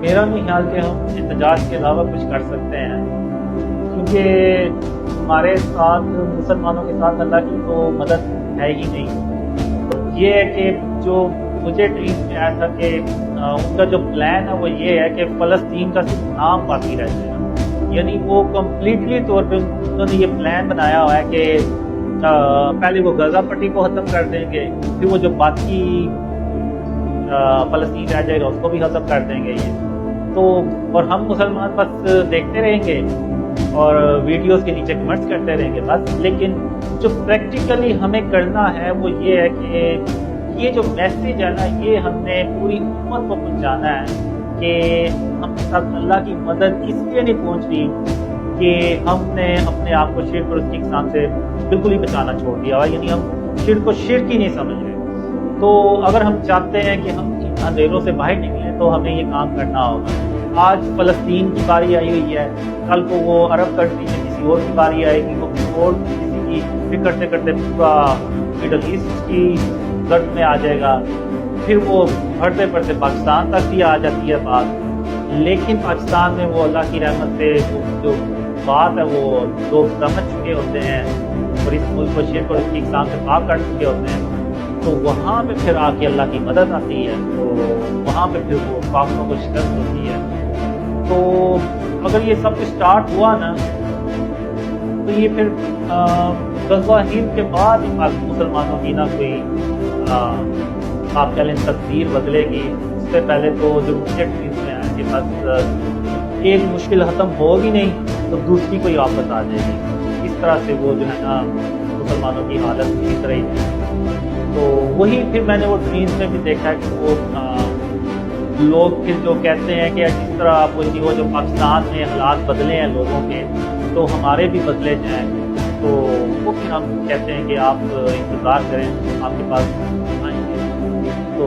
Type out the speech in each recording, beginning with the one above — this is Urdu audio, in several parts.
میرا نہیں خیال کہ ہم احتجاج کے علاوہ کچھ کر سکتے ہیں، کیونکہ ہمارے ساتھ مسلمانوں کے ساتھ اللہ کی تو مدد ہے ہی نہیں۔ یہ ہے کہ جو مجھے ڈریم میں آیا تھا کہ ان کا جو پلان ہے وہ یہ ہے کہ فلسطین کا صرف نام باقی رہ جائے، یعنی وہ کمپلیٹلی طور پہ انہوں نے یہ پلان بنایا ہوا ہے کہ پہلے وہ غزہ پٹی کو ختم کر دیں گے، پھر وہ جو باقی فلسطین رہ جائے گا اس کو بھی ختم کر دیں گے یہ تو، اور ہم مسلمان بس دیکھتے رہیں گے اور ویڈیوز کے نیچے کمنٹس کرتے رہیں گے بس۔ لیکن جو پریکٹیکلی ہمیں کرنا ہے وہ یہ ہے کہ یہ جو میسیج ہے نا، یہ ہم نے پوری امت کو پہنچانا ہے کہ ہم ساتھ اللہ کی مدد اس لیے نہیں پہنچ رہی کہ ہم نے اپنے آپ کو شرک اور اس کی اقسام سے بالکل ہی بچانا چھوڑ دیا ہوا، یعنی ہم شرک کو شرک ہی نہیں سمجھ رہے۔ تو اگر ہم چاہتے ہیں کہ ہم ان اندھیروں سے باہر نکلیں تو ہمیں یہ کام کرنا ہوگا۔ آج فلسطین کی باری آئی ہوئی ہے، کل کو وہ عرب کنٹری میں کسی اور کی باری آئے گی، وہ اور کسی کی، پھر کرتے کرتے پورا مڈل ایسٹ کی گرد میں آ جائے گا، پھر وہ بڑھتے بڑھتے پاکستان تک بھی آ جاتی ہے بات۔ لیکن پاکستان میں وہ اللہ کی رحمت سے جو بات ہے وہ لوگ سمجھ چکے ہوتے ہیں اور اس ملک کو شرک اور اس کی اقسام سے پاک کر چکے ہوتے ہیں، تو وہاں پہ پھر آ کے اللہ کی مدد آتی ہے، تو وہاں پہ پھر وہ کافروں کو شکست ہوتی ہے۔ تو اگر یہ سب کچھ اسٹارٹ ہوا نا تو یہ پھر غزوہ ہند کے بعد ہی مسلمانوں کی نہ کوئی آپ کہہ لیں تقدیر بدلے گی۔ اس سے پہلے تو جو مجھے ڈریمز میں ہے کہ بس ایک مشکل ختم ہوگی نہیں تو دوسری کوئی آفت آ جائے گی، اس طرح سے وہ جو ہے نا مسلمانوں کی حالت اسی طرح ہی ہے۔ تو وہی پھر میں نے وہ ڈریمز میں بھی دیکھا ہے کہ وہ لوگ پھر جو کہتے ہیں کہ جس طرح وہ جو پاکستان میں حالات بدلے ہیں لوگوں کے تو ہمارے بھی بدلے جائیں، تو وہ پھر ہم کہتے ہیں کہ آپ انتظار کریں، آپ کے پاس آئیں گے۔ تو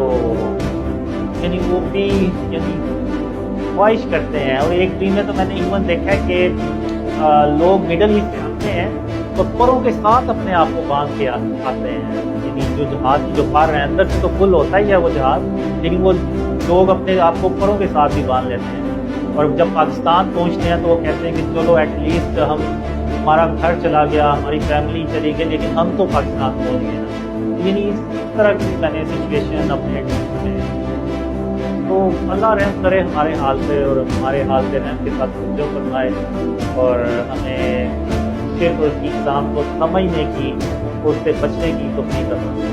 یعنی وہ بھی یعنی خواہش کرتے ہیں۔ اور ایک ڈریم میں تو میں نے ایون دیکھا ہے کہ لوگ مڈل ایسٹ سے آتے ہیں تو پروں کے ساتھ اپنے آپ کو باندھ کے آتے ہیں، یعنی جو جہاز کی جو پر ہے اندر سے تو فل ہوتا ہی ہے وہ جہاز، لیکن وہ لوگ اپنے آپ کو پروں کے ساتھ بھی باندھ لیتے ہیں۔ اور جب پاکستان پہنچتے ہیں تو وہ کہتے ہیں کہ چلو ایٹ لیسٹ ہمارا گھر چلا گیا، ہماری فیملی چلی گئی، لیکن ہم تو پاکستان پہنچ گئے نا۔ یعنی اس طرح کی میں نے سچویشن اپنے میں، تو اللہ رحم کرے ہمارے حال پہ اور ہمارے حال پہ رحم کے ساتھ توجہ فرمائے اور ہمیں شرک اور اس کی اقسام کو سمجھنے کی اور اس سے بچنے کی توفیق عطا فرمائے۔